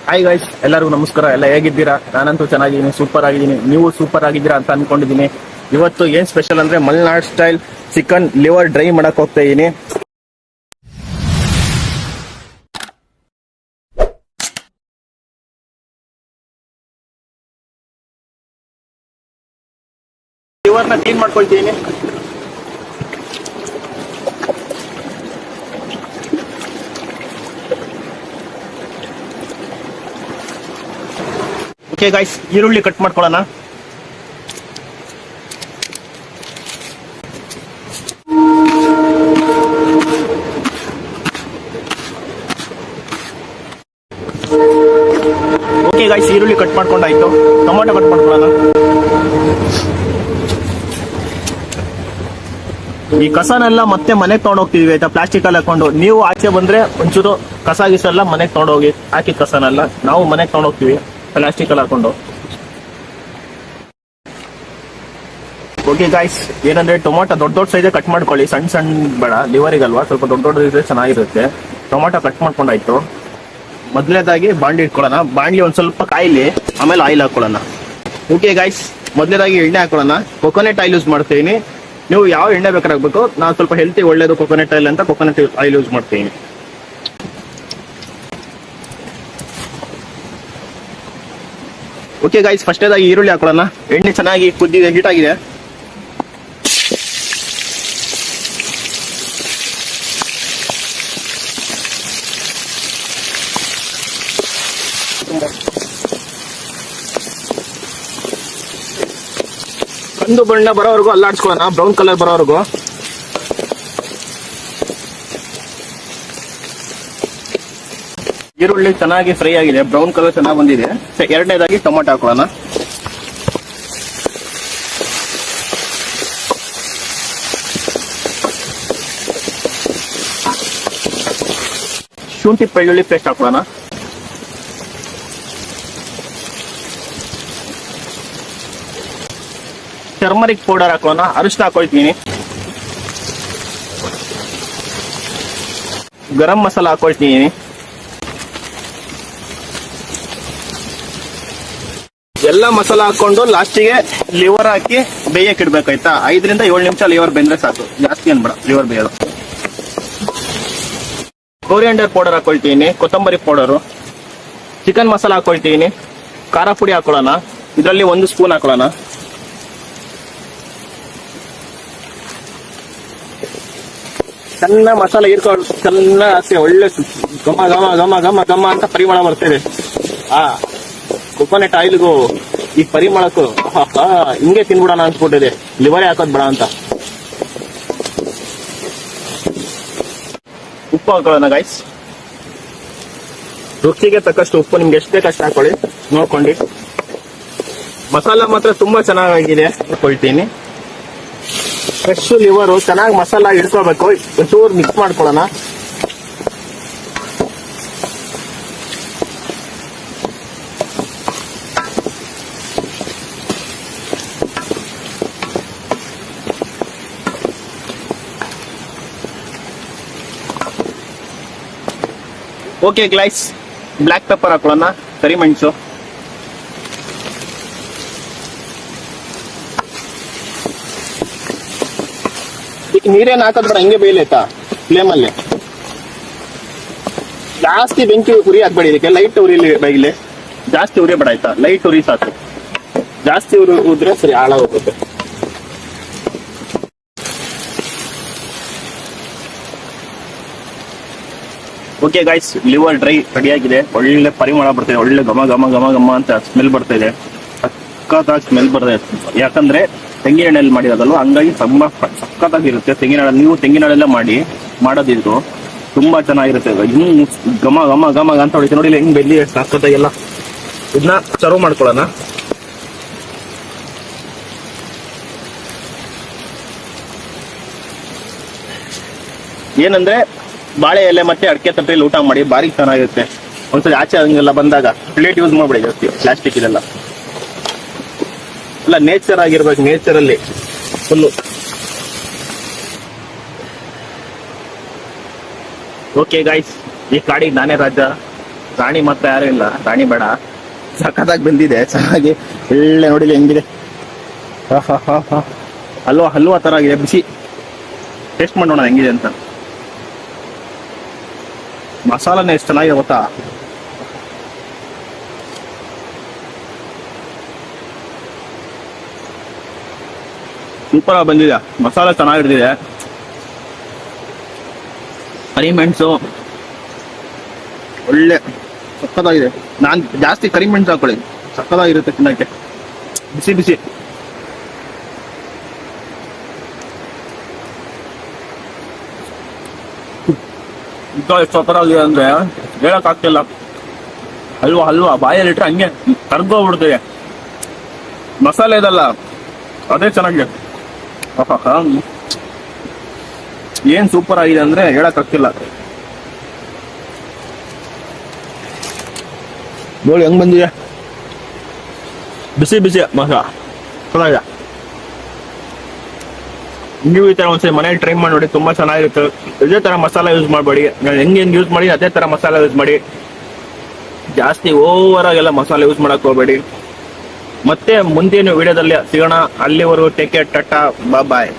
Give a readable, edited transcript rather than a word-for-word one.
Hi guys, ಎಲ್ಲರಿಗೂ ನಮಸ್ಕಾರ. ಎಲ್ಲ ಹೇಗಿದ್ದೀರಾ? ನಾನಂತೂ ಚೆನ್ನಾಗಿದ್ದೀನಿ, ಸೂಪರ್ ಆಗಿದ್ದೀನಿ. ನೀವು ಸೂಪರ್ ಆಗಿದ್ದೀರಾ ಅಂತ ಅನ್ಕೊಂಡಿದ್ದೀನಿ. ಇವತ್ತು ಏನ್ ಸ್ಪೆಷಲ್ ಅಂದ್ರೆ Malnad style chicken liver dry ಮಾಡಕ್ ಹೋಗ್ತಾ ಇದೀನಿ. ಲಿವರ್ನ ಕ್ಲೀನ್ ಮಾಡ್ಕೊಳ್ತೀನಿ. ಓಕೆ ಗೈಸ್, ಈರುಳ್ಳಿ ಕಟ್ ಮಾಡ್ಕೊಳ್ಳೋಣ. ಓಕೆ ಗೈಸ್, ಈರುಳ್ಳಿ ಕಟ್ ಮಾಡ್ಕೊಂಡಾಯ್ತು. ಟೊಮಾಟೊ ಕಟ್ ಮಾಡ್ಕೊಳ್ಳೋಣ. ಈ ಕಸನೆಲ್ಲ ಮತ್ತೆ ಮನೆಗೆ ತಗೊಂಡು ಹೋಗ್ತಿದೀವಿ ಆಯ್ತಾ, ಪ್ಲಾಸ್ಟಿಕ್ ಅಲ್ಲಿ ಹಾಕೊಂಡು. ನೀವು ಆಚೆ ಬಂದ್ರೆ ಒಂಚೂರು ಕಸ ಗಿಸೆಲ್ಲ ಮನೆಗೆ ತಗೊಂಡೋಗಿ, ಹಾಕಿದ ಕಸನೆಲ್ಲ ನಾವು ಮನೆಗೆ ತಗೊಂಡು ಹೋಗ್ತೀವಿ ಪ್ಲಾಸ್ಟಿಕ್ ಅಲ್ಲಿ ಹಾಕೊಂಡು. ಓಕೆ ಗಾಯ್ಸ್, ಏನಂದ್ರೆ ಟೊಮಾಟೊ ದೊಡ್ಡ ದೊಡ್ಡ ಸೈಜ್ ಕಟ್ ಮಾಡ್ಕೊಳ್ಳಿ, ಸಣ್ಣ ಸಣ್ಣ ಬೇಡ. ಲಿವರಿಗಲ್ವಾ, ಸ್ವಲ್ಪ ದೊಡ್ಡ ದೊಡ್ಡ ಇದ್ರೆ ಚೆನ್ನಾಗಿರುತ್ತೆ. ಟೊಮಾಟೊ ಕಟ್ ಮಾಡ್ಕೊಂಡಾಯ್ತು. ಮೊದಲನೇದಾಗಿ ಬಾಂಡ್ಲಿ ಇಟ್ಕೊಳ್ಳೋಣ. ಬಾಂಡ್ಲಿ ಒಂದ್ ಸ್ವಲ್ಪ ಕಾಯಿಲಿ, ಆಮೇಲೆ ಆಯಿಲ್ ಹಾಕೊಳ್ಳೋಣ. ಓಕೆ ಗಾಯ್ಸ್, ಮೊದಲನೇದಾಗಿ ಎಣ್ಣೆ ಹಾಕೊಳ್ಳೋಣ. ಕೊಕೊನಟ್ ಆಯಿಲ್ ಯೂಸ್ ಮಾಡ್ತೀನಿ. ನೀವು ಯಾವ ಎಣ್ಣೆ ಬೇಕಾಗಬೇಕು, ನಾನು ಸ್ವಲ್ಪ ಹೆಲ್ತಿ ಒಳ್ಳೇದು ಕೊಕೊನಟ್ ಆಯಿಲ್ ಅಂತ ಕೊಕೊನಟ್ ಆಯಿಲ್ ಯೂಸ್ ಮಾಡ್ತೀನಿ. ಓಕೆ ಗೈಸ್, ಫಸ್ಟೇದಾಗಿ ಈರುಳ್ಳಿ ಹಾಕೊಳ್ಳೋಣ. ಎಣ್ಣೆ ಚೆನ್ನಾಗಿ ಕುದ್ದಿದೆ, ಹೀಟ್ ಆಗಿದೆ. ಕಂದು ಬಣ್ಣ ಬರೋವರೆಗೂ ಅಲ್ಲಾಡ್ಸ್ಕೊಳ್ಳೋಣ, ಬ್ರೌನ್ ಕಲರ್ ಬರೋವರೆಗೂ. ಈರುಳ್ಳಿ ಚೆನ್ನಾಗಿ ಫ್ರೈ ಆಗಿದೆ, ಬ್ರೌನ್ ಕಲರ್ ಚೆನ್ನಾಗಿ ಬಂದಿದೆ. ಎರಡನೇದಾಗಿ ಟೊಮಾಟೊ ಹಾಕೊಳ್ಳೋಣ. ಶುಂಠಿ ಬೆಳ್ಳುಳ್ಳಿ ಪೇಸ್ಟ್ ಹಾಕೊಳ್ಳೋಣ. ಟರ್ಮರಿಕ್ ಪೌಡರ್ ಹಾಕೋಣ. ಅರಿಶಿನ ಹಾಕೊಳ್ತೀನಿ. ಗರಂ ಮಸಾಲ ಹಾಕೊಳ್ತೀನಿ. ಎಲ್ಲ ಮಸಾಲ ಹಾಕೊಂಡು ಲಾಸ್ಟಿಗೆ ಲಿವರ್ ಹಾಕಿ ಬೇಯಕ್ಕೆ ಇಡ್ಬೇಕಾಯ್ತಾ. 5 ರಿಂದ 7 ನಿಮಿಷ ಲಿವರ್ ಬೆಂದ್ರೆ ಸಾಕು, ಜಾಸ್ತಿ ಅನ್ಬೇಡ ಲಿವರ್ ಬೇಯೋದು. ಕೊರಿಯಾಂಡರ್ ಪೌಡರ್ ಹಾಕೊಳ್ತೀನಿ, ಕೊತ್ತಂಬರಿ ಪೌಡರು, ಚಿಕನ್ ಮಸಾಲ ಹಾಕೊಳ್ತೀನಿ, ಖಾರ ಪುಡಿ ಹಾಕೊಳ್ಳೋಣ. ಇದರಲ್ಲಿ 1 ಸ್ಪೂನ್ ಹಾಕೊಳ್ಳೋಣ. ಸಣ್ಣ ಮಸಾಲೆ ಹೀರ್ಕೊಂಡು ಚೆನ್ನಾಗಿ ಒಳ್ಳೆ ಘಮ ಘಮ ಘಮ ಘಮ ಘಮ ಅಂತ ಪರಿಮಳ ಬರ್ತಿದೆ. ಕೊಕೊನಟ್ ಆಯಿಲ್ಗೂ ಈ ಪರಿಮಳಕ್ಕೂ ಹಿಂಗೆ ತಿನ್ಬಿಡೋಣ ಅನ್ಸ್ಬಿಟ್ಟಿದೆ. ಲಿವರೇ ಹಾಕೋದ್ ಬೇಡ ಅಂತ. ಉಪ್ಪು ಹಾಕೊಳ್ಳೋಣ ಗೈಸ್. ರುಚಿಗೆ ತಕ್ಕಷ್ಟು ಉಪ್ಪು, ನಿಮ್ಗೆ ಎಷ್ಟು ಬೇಕಷ್ಟು ಹಾಕೊಳ್ಳಿ ನೋಡ್ಕೊಂಡು. ಮಸಾಲ ಮಾತ್ರ ತುಂಬಾ ಚೆನ್ನಾಗಿದೆ ಹಾಕೊಳ್ತೀನಿ. ಫ್ರೆಶ್ ಲಿವರು ಚೆನ್ನಾಗಿ ಮಸಾಲ ಹಿಡ್ಕೋಬೇಕು. ಒಂಚೂರು ಮಿಕ್ಸ್ ಮಾಡ್ಕೊಳ್ಳೋಣ. ಓಕೆ ಗ್ಲೈಸ್, ಬ್ಲ್ಯಾಕ್ ಪೆಪ್ಪರ್ ಹಾಕೊಳ್ಳೋಣ, ಕರಿಮೆಣಸು. ನೀರೇನು ಹಾಕೋದ್ ಬೇಡ, ಹಂಗೆ ಬೇಯಲೇತಾ ಫ್ಲೇಮಲ್ಲಿ. ಜಾಸ್ತಿ ಬೆಂಕಿ ಉರಿ ಹಾಕ್ಬೇಡಿ ಇದಕ್ಕೆ, ಲೈಟ್ ಉರಿಲಿ ಬೈಲಿ. ಜಾಸ್ತಿ ಉರಿ ಬೇಡ ಆಯ್ತಾ, ಲೈಟ್ ಉರಿ ಸಾಕು. ಜಾಸ್ತಿ ಉರಿ ಉದ್ರೆ ಸರಿ ಹಾಳಾಗೋಗುತ್ತೆ. ಓಕೆ ಗೈಸ್, ಲಿವರ್ ಡ್ರೈ ರೆಡಿಯಾಗಿದೆ. ಒಳ್ಳೆ ಪರಿಮಳ ಬರ್ತಿದೆ, ಒಳ್ಳೆ ಘಮ ಘಮ ಘಮ ಘಮ ಅಂತ ಸ್ಮೆಲ್ ಬರ್ತಿದೆ. ಸಕ್ಕತ್ತಾಗಿ ಸ್ಮೆಲ್ ಬರ್ತದೆ. ಯಾಕಂದ್ರೆ ತೆಂಗಿನ ಎಣ್ಣೆಯಲ್ಲಿ ಮಾಡಿರೋದಲ್ವ, ಹಂಗಾಗಿ ತುಂಬಾ ಸಕ್ಕತ್ತಾಗಿರುತ್ತೆ. ನೀವು ತೆಂಗಿನ ಎಣ್ಣೆಲ್ಲ ಮಾಡೋದಿದ್ರು ತುಂಬಾ ಚೆನ್ನಾಗಿರುತ್ತೆ. ಹಿಂಗ್ ಘಮ ಘಮ ಘಮ ಅಂತ ಹೊಡಿತೀವಿ ನೋಡಿ, ಹೆಂಗ್ ಬೆಲ್ಲಿ ಸಕ್ಕತ್ತಾಗೆಲ್ಲ. ಇದನ್ನ ಸರ್ವ್ ಮಾಡ್ಕೊಳ್ಳೋಣ. ಏನಂದ್ರೆ ಬಾಳೆ ಎಲೆ ಮತ್ತೆ ಅಡಿಕೆ ತಟ್ಟೆಯಲ್ಲಿ ಊಟ ಮಾಡಿ, ಬಾರಿ ಚೆನ್ನಾಗಿರುತ್ತೆ. ಒಂದ್ಸರಿ ಆಚೆ ಹಂಗೆಲ್ಲ ಬಂದಾಗ ಪ್ಲೇಟ್ ಯೂಸ್ ಮಾಡ್ಬೇಡಿ ಜಾಸ್ತಿ, ಪ್ಲಾಸ್ಟಿಕ್ ಇದೆಲ್ಲ. ಎಲ್ಲ ನೇಚರ್ ಆಗಿರ್ಬೇಕು, ನೇಚರ್ ಅಲ್ಲಿ ಫುಲ್ಲು. ಓಕೆ ಗೈಸ್, ಈ ಕಾಡಿಗೆ ನಾನೇ ರಾಜ. ರಾಣಿ ಮಾತ್ರ ಯಾರು ಇಲ್ಲ, ರಾಣಿ ಬೇಡ. ಸಖತ್ತಾಗಿ ಬಂದಿದೆ, ಚೆನ್ನಾಗಿ ಒಳ್ಳೆ ನೋಡಿಲಿ ಹೆಂಗಿದೆ. ಹಲ್ವಾ ಹಲ್ವಾ ತರ ಆಗಿದೆ, ಬಿಸಿ. ಟೇಸ್ಟ್ ಮಾಡೋಣ ಹೆಂಗಿದೆ ಅಂತ. ಮಸಾಲಾನೇ ಎಷ್ಟು ಚೆನ್ನಾಗಿದೆ ಗೊತ್ತಾ. ಸೂಪರ್ ಆಗಿ ಬಂದಿದೆ, ಮಸಾಲ ಚೆನ್ನಾಗಿರ್ತಿದೆ. ಕರಿಮೆಣಸು ಒಳ್ಳೆ ಸಕ್ಕತ್ತಾಗಿದೆ. ನಾನ್ ಜಾಸ್ತಿ ಕರಿಮೆಣಸು ಹಾಕೊಳ್ಳಿ, ಸಕ್ಕತ್ತಾಗಿರುತ್ತೆ ತಿನ್ನಕ್ಕೆ. ಬಿಸಿ ಬಿಸಿ. ಎಷ್ಟು ಸಕ್ಕತ್ತಾಗಿದೆ ಅಂದ್ರೆ ಹೇಳಕ್ ಆಗ್ತಿಲ್ಲ. ಹಲ್ವಾ ಹಲ್ವಾ ಬಾಯಲ್ಲಿ ಇಟ್ರೆ ಹಂಗೆ ಕರ್ಗೋಗ್ಬಿಡ್ತದೆ. ಮಸಾಲೆ ಇದಲ್ಲ, ಅದೇ ಚೆನ್ನಾಗಿದೆ. ಏನ್ ಸೂಪರ್ ಆಗಿದೆ ಅಂದ್ರೆ ಹೇಳಕ್ ಆಗ್ತಿಲ್ಲ. ನೋಡಿ ಹೆಂಗ್ ಬಂದಿದೆ, ಬಿಸಿ ಬಿಸಿ ಮಸಾಲ ಚೆನ್ನಾಗಿದೆ. ನೀವು ಈ ತರ ಒಂದ್ಸರಿ ಮನೇಲಿ ಟ್ರೈ ಮಾಡಿ ನೋಡಿ, ತುಂಬಾ ಚೆನ್ನಾಗಿರುತ್ತೆ. ಇದೇ ತರ ಮಸಾಲ ಯೂಸ್ ಮಾಡಬೇಡಿ, ಹೆಂಗ್ ಯೂಸ್ ಮಾಡಿ ಅದೇ ತರ ಮಸಾಲ ಯೂಸ್ ಮಾಡಿ. ಜಾಸ್ತಿ ಓವರ್ ಆಗೆಲ್ಲ ಮಸಾಲೆ ಯೂಸ್ ಮಾಡಕ್ ಹೋಗ್ಬೇಡಿ. ಮತ್ತೆ ಮುಂದಿನ ವಿಡಿಯೋದಲ್ಲಿ ಸಿಗೋಣ. ಅಲ್ಲಿವರೆಗೂ ಟೇಕ್ ಕೇರ್, ಟಾಟಾ, ಬಾಯ್.